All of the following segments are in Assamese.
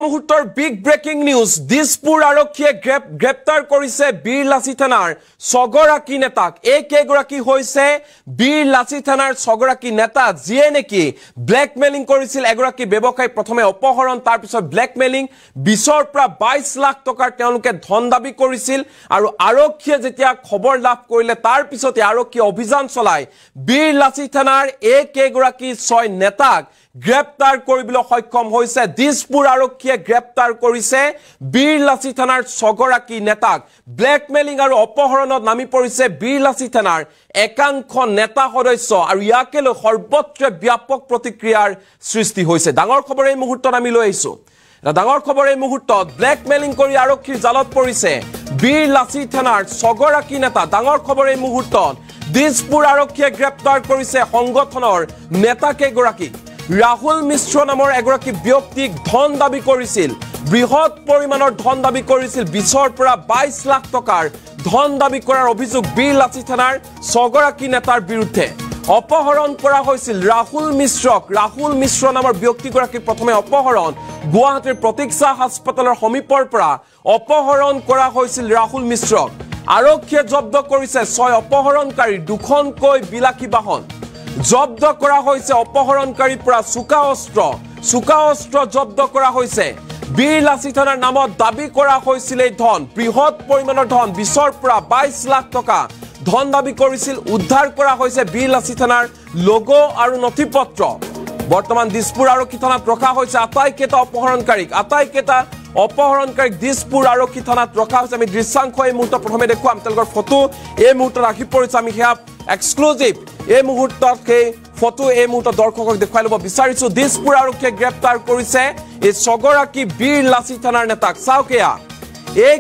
মুহূৰ্তৰ বিগ ব্ৰেকিং নিউজ দিছপুৰ আৰক্ষীয়ে গ্ৰেপ্তাৰ কৰিছে বীৰ লাচি থানাৰ ছগৰাকী নেতাক কেইগৰাকী হৈছে বীৰ লাচি থানাৰ ছগৰাকী নেতা যিয়ে নেকি ব্লেকমেইলিং কৰিছিল এগৰাকী ব্যৱসায়ী প্ৰথমে অপহৰণ তাৰ পিছত ব্লেকমেইলিং 20 পৰা 22 লাখ টকাৰ তেওঁলোকে ধন দাবী কৰিছিল আৰু আৰক্ষীয়ে যেতিয়া খবৰ লাভ কৰিলে তাৰ পিছতে আৰক্ষীয়ে অভিযান চলাই বীৰ লাচি থানাৰ কেইগৰাকী 6 নেতাক গ্ৰেপ্তাৰ কৰিবলৈ সক্ষম হৈছে দিছপুৰ আৰক্ষীয়ে গ্ৰেপ্তাৰ কৰিছে বীৰ লাচি থানাৰ ছগৰাকী নেতাক ব্লেকমেইলিং আৰু অপহৰণত নামি পৰিছে বীৰ লাচি থানাৰ একাংশ নেতা সদস্য আৰু ইয়াকে লৈ সৰ্বত্ৰ ব্যাপক প্ৰতিক্ৰিয়াৰ সৃষ্টি হৈছে ডাঙৰ খবৰ এই মুহূৰ্তত আমি লৈ আহিছো ডাঙৰ খবৰ এই মুহূৰ্তত ব্লেকমেইলিং কৰি আৰক্ষীৰ জালত পৰিছে বীৰ লাচি থানাৰ ছগৰাকী নেতা ডাঙৰ খবৰ এই মুহূৰ্তত দিছপুৰ আৰক্ষীয়ে গ্ৰেপ্তাৰ কৰিছে সংগঠনৰ নেতা কেইগৰাকী ৰাহুল মিশ্ৰ নামৰ এগৰাকী ব্যক্তিক ধন দাবী কৰিছিল বৃহৎ পৰিমাণৰ ধন দাবী কৰিছিল 20 পৰা 22 লাখ টকাৰ ধন দাবী কৰাৰ অভিযোগ বীৰ লাচি থানাৰ ছগৰাকী নেতাৰ বিৰুদ্ধে অপহৰণ কৰা হৈছিল ৰাহুল মিশ্ৰ নামৰ ব্যক্তিগৰাকী প্ৰথমে অপহৰণ গুৱাহাটীৰ প্ৰতীক্ষা হাস্পতালৰ সমীপৰ পৰা অপহৰণ কৰা হৈছিল ৰাহুল মিশ্ৰক আৰক্ষীয়ে জব্দ কৰিছে 6 অপহৰণকাৰী দুখনকৈ বিলাসী বাহন জব্দ কৰা হৈছে অপহৰণকাৰীৰ পৰা চুকা অস্ত্ৰ জব্দ কৰা হৈছে বীৰ লাচি থানাৰ নামত দাবী কৰা হৈছিল এই ধন বৃহৎ পৰিমাণৰ ধন 20 পৰা 22 লাখ টকা ধন দাবী কৰিছিল উদ্ধাৰ কৰা হৈছে বীৰ লাচি থানাৰ লোগো আৰু নথিপত্ৰ বৰ্তমান দিছপুৰ আৰক্ষী থানাত ৰখা হৈছে আটাইকেইটা অপহৰণকাৰীক দিছপুৰ আৰক্ষী থানাত ৰখা হৈছে আমি দৃশ্যাংশ এই মুহূৰ্তত প্ৰথমে দেখুৱাম তেওঁলোকৰ ফটো এই মুহূৰ্তত আহি পৰিছে আমি হেয়া এক্সক্লুসিভ এই মুহূৰ্তত সেই ফটো এই মুহূৰ্তত দৰ্শকক দেখুৱাই ল'ব বিচাৰিছো দিছপুৰ আৰক্ষীয়ে গ্ৰেপ্তাৰ কৰিছে এই ছগৰাকী বীৰ লাচি থানাৰ নেতাক চাওকেয়া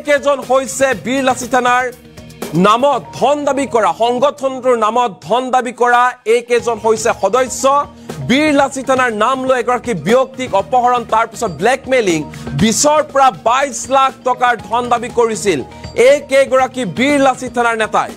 কেইজন হৈছে বীৰ লাচি থানাৰ নামত ধন দাবী কৰা সংগঠনটোৰ নামত ধন দাবী কৰা কেইজন হৈছে সদস্য বীৰ লাচি থানাৰ নাম লৈ এগৰাকী ব্যক্তিক অপহৰণ তাৰ পিছত ব্লেকমেইলিং 20 পৰা 22 লাখ টকাৰ ধন দাবী কৰিছিল কেইগৰাকী বীৰ লাচি থানাৰ নেতাই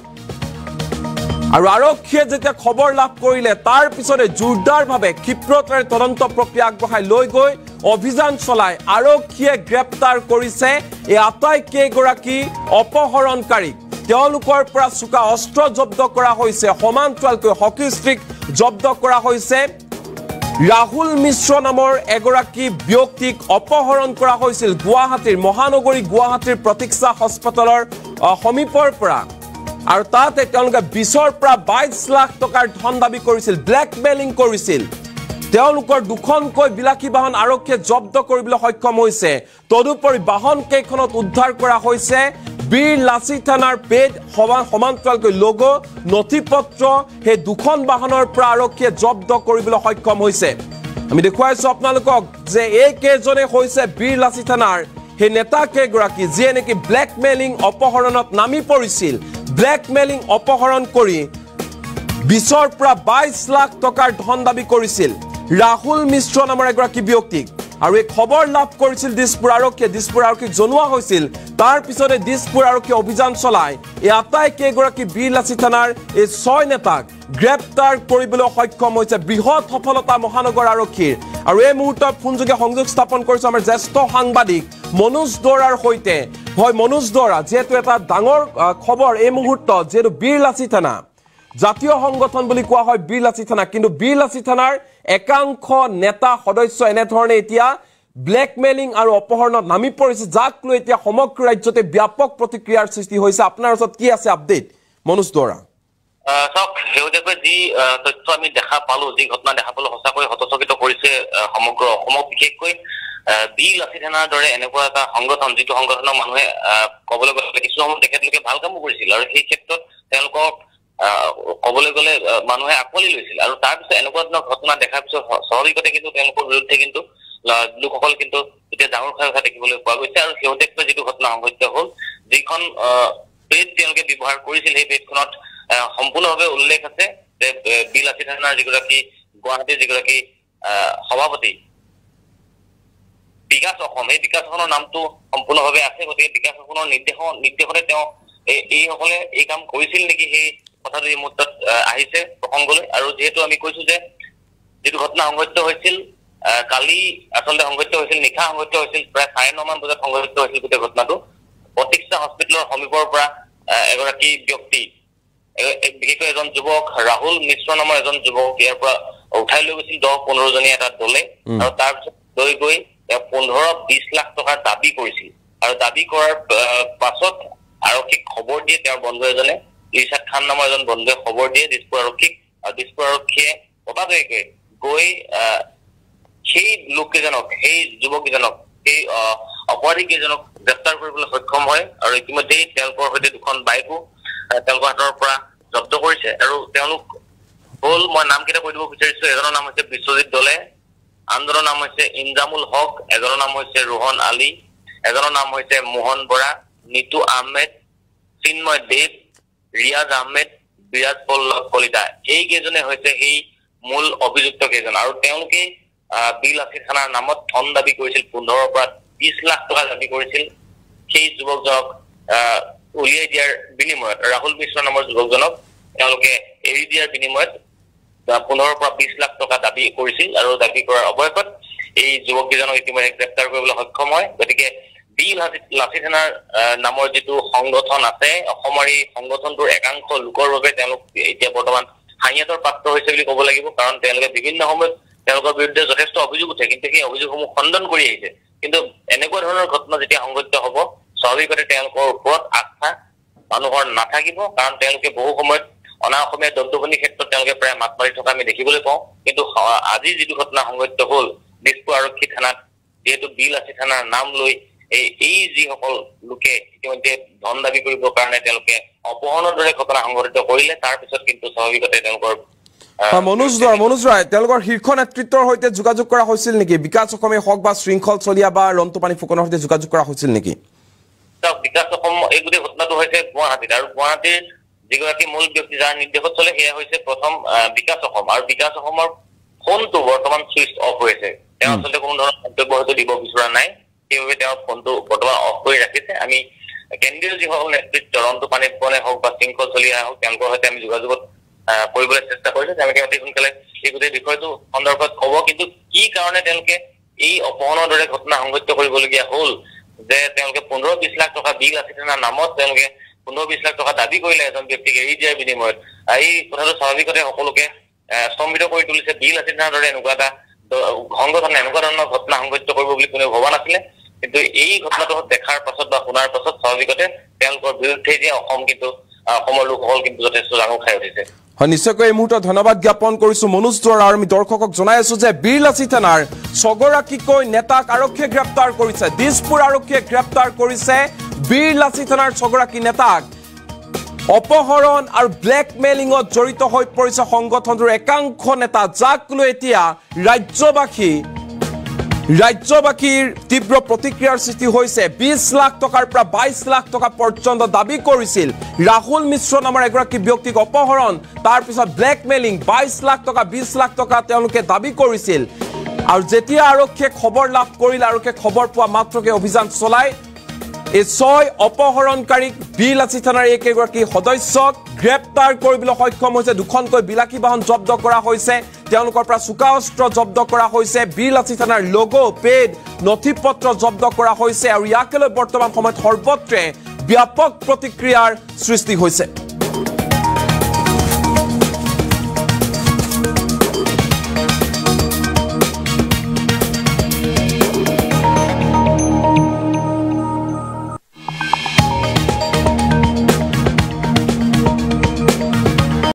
আৰু আৰক্ষীয়ে যেতিয়া খবৰ লাভ কৰিলে তাৰ পিছতে জোৰদাৰভাৱে ক্ষিপ্ৰতাৰে তদন্ত প্ৰক্ৰিয়া আগবঢ়াই লৈ গৈ অভিযান চলাই আৰক্ষীয়ে গ্ৰেপ্তাৰ কৰিছে এই আটাইকেইগৰাকী অপহৰণকাৰীক তেওঁলোকৰ পৰা চুকা অস্ত্ৰ জব্দ কৰা হৈছে সমান্তৰালকৈ হকি ষ্টিক জব্দ কৰা হৈছে ৰাহুল মিশ্ৰ নামৰ এগৰাকী ব্যক্তিক অপহৰণ কৰা হৈছিল গুৱাহাটীৰ মহানগৰী গুৱাহাটীৰ প্ৰতীক্ষা হাস্পতালৰ সমীপৰ পৰা আৰু তাতে তেওঁলোকে 20 পৰা 22 লাখ টকাৰ ধন দাবী কৰিছিল ব্লেকমেইলিং কৰিছিল তেওঁলোকৰ দুখনকৈ বিলাসী বাহন আৰক্ষীয়ে জব্দ কৰিবলৈ সক্ষম হৈছে তদুপৰি বাহন কেইখনত উদ্ধাৰ কৰা হৈছে বীৰ লাচি থানাৰ পেড সমান্তৰালকৈ লোগো নথিপত্ৰ সেই দুখন বাহনৰ পৰা আৰক্ষীয়ে জব্দ কৰিবলৈ সক্ষম হৈছে আমি দেখুৱাইছো আপোনালোকক যে কেইজনে হৈছে বীৰ লাচি থানাৰ সেই নেতা কেইগৰাকী যিয়ে নেকি ব্লেকমেইলিং অপহৰণত নামি পৰিছিল ব্লেকমেইলিং অপহৰণ কৰি 20 পৰা 22 লাখ টকাৰ ধন দাবী কৰিছিল ৰাহুল মিশ্ৰ নামৰ এগৰাকী ব্যক্তিক আৰু এই খবৰ লাভ কৰিছিল দিছপুৰ আৰক্ষীক জনোৱা হৈছিল তাৰ পিছতে দিছপুৰ আৰক্ষীয়ে অভিযান চলাই এই আটাইকেইগৰাকী বীৰ লাচি থানাৰ এই 6 নেতাক গ্ৰেপ্তাৰ কৰিবলৈ সক্ষম হৈছে বৃহৎ সফলতা মহানগৰ আৰক্ষীৰ আৰু এই মুহূৰ্তত ফোনযোগে সংযোগ স্থাপন কৰিছো আমাৰ জ্যেষ্ঠ সাংবাদিক মনোজ দৰাৰ সৈতে হয় মনোজ দৰা যেহেতু এটা ডাঙৰ খবৰ এই মুহূৰ্তত যেহেতু বীৰ লাচি থানা জাতীয় সংগঠন বুলি কোৱা হয় বীৰ লাচি থানা কিন্তু বীৰ লাচি থানাৰ একাংশ নেতা সদস্য এনেধৰণে এতিয়া ব্লেকমেইলিং আৰু অপহৰণত নামি পৰিছে যাক লৈ এতিয়া সমগ্ৰ ৰাজ্যতে ব্যাপক প্ৰতিক্ৰিয়াৰ সৃষ্টি হৈছে আপোনাৰ ওচৰত কি আছে আপডেট মনোজ দৰা সক হেউদেকৈ যি তথ্য আমি দেখা পালো যি ঘটনা দেখা পালো সঁচাকৈ হতচকিত কৰিছে সমগ্ৰ অসমক বিশেষকৈ বীৰ লাচি থানাৰ দৰে এনেকুৱা এটা সংগঠন যিটো সংগঠনৰ মানুহে ক'বলৈ গ'লে কিছু সময় তেখেতলোকে ভাল কামো কৰিছিল আৰু সেই ক্ষেত্ৰত তেওঁলোকক ক'বলৈ গ'লে মানুহে আকোৱালি লৈছিল আৰু তাৰপিছত এনেকুৱা ধৰণৰ ঘটনা দেখাৰ পিছত স্বাভাৱিকতে কিন্তু তেওঁলোকৰ বিৰুদ্ধে কিন্তু লোকসকল কিন্তু এতিয়া ডাঙৰ খাই দেখিবলৈ পোৱা গৈছে আৰু শেহতীয়াকৈ যিটো ঘটনা সংঘটিত হ'ল যিখন পেজ তেওঁলোকে ব্যৱহাৰ কৰিছিল সেই পেজখনত সম্পূৰ্ণভাৱে উল্লেখ আছে যে বীৰ লাচি থানাৰ যিগৰাকী গুৱাহাটীৰ যিগৰাকী সভাপতি বিকাশ অসম এই বিকাশ অসমৰ নামটো সম্পূৰ্ণভাৱে আছে গতিকে বিকাশ অসমৰ নিৰ্দেশনে তেওঁ এইসকলে এই কাম কৰিছিল নেকি সেই কথাটো এই মুহূৰ্তত আহিছে প্ৰসংগলৈ আৰু যেহেতু আমি কৈছো যে যিটো ঘটনা সংঘটিত হৈছিল কালি আসলে সংঘটিত হৈছিল নিশা সংঘটিত হৈছিল প্ৰায় 9:30 মান বজাত সংঘটিত হৈছিল গোটেই ঘটনাটো প্ৰতীক্ষা হস্পিটেলৰ সমীপৰ পৰা এগৰাকী ব্যক্তি বিশেষকৈ এজন যুৱক ৰাহুল মিশ্ৰ নামৰ এজন যুৱক ইয়াৰ পৰা উঠাই লৈ গৈছিল 10-15 জনীয়া এটা দলে আৰু তাৰপিছত লৈ গৈ 15-20 লাখ টকাৰ দাবী কৰিছিল আৰু দাবী কৰাৰ পাছত আৰক্ষীক খবৰ দিয়ে তেওঁৰ বন্ধু এজনে ইৰশাদ খান নামৰ এজন বন্ধুৱে খবৰ দিয়ে দিছপুৰ আৰক্ষীক আৰু দিছপুৰ আৰক্ষীয়ে পতাপৈকে গৈ সেই লোককেইজনক সেই যুৱককেইজনক সেই অপৰাধীকেইজনক গ্ৰেপ্তাৰ কৰিবলৈ সক্ষম হয় আৰু ইতিমধ্যে তেওঁলোকৰ সৈতে দুখন বাইকো তেওঁলোকৰ হাতৰ পৰা জব্দ কৰিছে আৰু তেওঁলোক হল মই নামকেইটা কৈ দিব বিচাৰিছো এজনৰ নাম হৈছে বিশ্বজিৎ দলে আনজনৰ নাম হৈছে ইনজামুল হক এজনৰ নাম হৈছে ৰোহন আলী এজনৰ নাম হৈছে মোহন বৰা নিতু আহমেদ চিন্ময় দেৱ ৰিয়াজ আহমেদ বিৰাজ পল্লৱ কলিতা এই কেইজনে হৈছে সেই মূল অভিযুক্ত কেইজন আৰু তেওঁলোকে বিলাসী থানাৰ নামত ধন দাবী কৰিছিল 15-20 লাখ টকা দাবী কৰিছিল সেই যুৱকজনক উলিয়াই দিয়াৰ বিনিময়ত ৰাহুল মিশ্ৰ নামৰ যুৱকজনক তেওঁলোকে এৰি দিয়াৰ বিনিময়ত 15-20 লাখ টকা দাবী কৰিছিল আৰু দাবী কৰাৰ অৱয়বত এই যুৱককেইজনক ইতিমধ্যে গ্ৰেপ্তাৰ কৰিবলৈ সক্ষম হয় গতিকে বিলাসী থানাৰ নামৰ যিটো সংগঠন আছে অসমৰ এই সংগঠনটোৰ একাংশ লোকৰ বাবে তেওঁলোক এতিয়া বৰ্তমান হাইয়াতৰ পাত্ৰ হৈছে বুলি ক'ব লাগিব কাৰণ তেওঁলোকে বিভিন্ন সময়ত তেওঁলোকৰ বিৰুদ্ধে যথেষ্ট অভিযোগ উঠে কিন্তু সেই অভিযোগসমূহ খণ্ডন কৰি আহিছে কিন্তু এনেকুৱা ধৰণৰ ঘটনা যেতিয়া সংঘটিত হ'ব স্বাভাৱিকতে তেওঁলোকৰ ওপৰত আস্থা মানুহৰ নাথাকিব কাৰণ তেওঁলোকে বহু সময়ত অনা অসমীয়া দণ্ডবনী ক্ষেত্ৰত তেওঁলোকে প্ৰায় মাত মাৰি থকা আমি দেখিবলৈ পাওঁ কিন্তু আজি যিটো ঘটনা সংঘটিত হ'ল দিছপুৰ আৰক্ষী থানাত যিহেতু বিলাসী থানাৰ নাম লৈ এই যিসকল লোকে ইতিমধ্যে ধন দাবী কৰিবৰ কাৰণে তেওঁলোকে অপহৰণৰ দৰে ঘটনা সংঘটিত কৰিলে তাৰপিছত কিন্তু স্বাভাৱিকতে তেওঁলোকৰ মনোজ ৰায় তেওঁলোকৰ শীৰ্ষ নেতৃত্বৰ সৈতে যোগাযোগ কৰা হৈছিল নেকি বিকাশ অসমে হওক বা শৃংখল চলিয়া বা ৰন্তুপানী ফুকনৰ সৈতে যোগাযোগ কৰা হৈছিল নেকি বিকাশ অসম এই গোটেই ঘটনাটো হৈছে গুৱাহাটীত আৰু গুৱাহাটীৰ যিগৰাকী মূল ব্যক্তি যাৰ নিৰ্দেশত চলে সেয়া হৈছে প্ৰথম বিকাশ অসম আৰু বিকাশ অসমৰ ফোনটো বৰ্তমান চুইচ অফ হৈছে তেওঁ আচলতে কোনো ধৰণৰ মন্তব্য হয়তো দিব বিচৰা নাই সেইবাবে তেওঁৰ ফোনটো বৰ্তমান অফ কৰি ৰাখিছে আমি কেন্দ্ৰীয় যিসকল নেতৃত্ব ৰন্তুপানী ফুকনে হওক বা শৃংখল চলিয়া হওক তেওঁলোকৰ সৈতে আমি যোগাযোগত কৰিবলৈ চেষ্টা কৰিছো তেওঁলোকে অতি সোনকালে এই গোটেই বিষয়টো সন্দৰ্ভত ক'ব কিন্তু কি কাৰণে তেওঁলোকে এই অপহৰণৰ দৰে ঘটনা সংঘটিত কৰিবলগীয়া হ'ল যে তেওঁলোকে 15-20 লাখ টকা বিলাসী থানাৰ নামত তেওঁলোকে 15-20 লাখ টকা দাবী কৰিলে এজন ব্যক্তিক এৰি দিয়াৰ বিনিময়ত এই কথাটো স্বাভাৱিকতে সকলোকে স্তম্ভিত কৰি তুলিছে বিলাসী থানাৰ দৰে এনেকুৱা এটা সংগঠনে এনেকুৱা ধৰণৰ ঘটনা সংঘটিত কৰিব বুলি কোনেও ভবা নাছিলে কিন্তু এই ঘটনাটো দেখাৰ পাছত বা শুনাৰ পাছত স্বাভাৱিকতে তেওঁলোকৰ বিৰুদ্ধে যে অসমৰ লোকসকল কিন্তু যথেষ্ট ডাঙৰ খাই উঠিছে হয় নিশ্চয়কৈ এই মুহূৰ্তত ধন্যবাদ জ্ঞাপন কৰিছো মনোজ দুৱৰা আৰু আমি দৰ্শকক জনাই আছো যে বিলাসী থানাৰ 6গৰাকীকৈ নেতাক আৰক্ষীয়ে গ্ৰেপ্তাৰ কৰিছে দিছপুৰ আৰক্ষীয়ে গ্ৰেপ্তাৰ কৰিছে বিলাসী থানাৰ 6গৰাকী নেতাক অপহৰণ আৰু ব্লেকমেইলিঙত জড়িত হৈ পৰিছে সংগঠনটোৰ একাংশ নেতা যাক লৈ এতিয়া ৰাজ্যবাসীৰ তীব্ৰ প্ৰতিক্ৰিয়াৰ সৃষ্টি হৈছে 20 লাখ টকাৰ পৰা 22 লাখ টকা পৰ্যন্ত দাবী কৰিছিল ৰাহুল মিশ্ৰ নামৰ এগৰাকী ব্যক্তিক অপহৰণ তাৰ পিছত ব্লেকমেইলিং 22 লাখ টকা 20 লাখ টকা তেওঁলোকে দাবী কৰিছিল আৰু যেতিয়া আৰক্ষীয়ে খবৰ লাভ কৰিলে আৰক্ষীয়ে খবৰ পোৱা মাত্ৰকে অভিযান চলাই এই 6 অপহৰণকাৰীক বিলাসী থানাৰ একেগৰাকী সদস্যক গ্ৰেপ্তাৰ কৰিবলৈ সক্ষম হৈছে দুখনকৈ বিলাসী বাহন জব্দ কৰা হৈছে তেওঁলোকৰ পৰা চুকা অস্ত্ৰ জব্দ কৰা হৈছে বিলাসী থানাৰ লোগো পেড নথিপত্ৰ জব্দ কৰা হৈছে আৰু ইয়াকে লৈ বৰ্তমান সময়ত সৰ্বত্ৰে ব্যাপক প্ৰতিক্ৰিয়াৰ সৃষ্টি হৈছে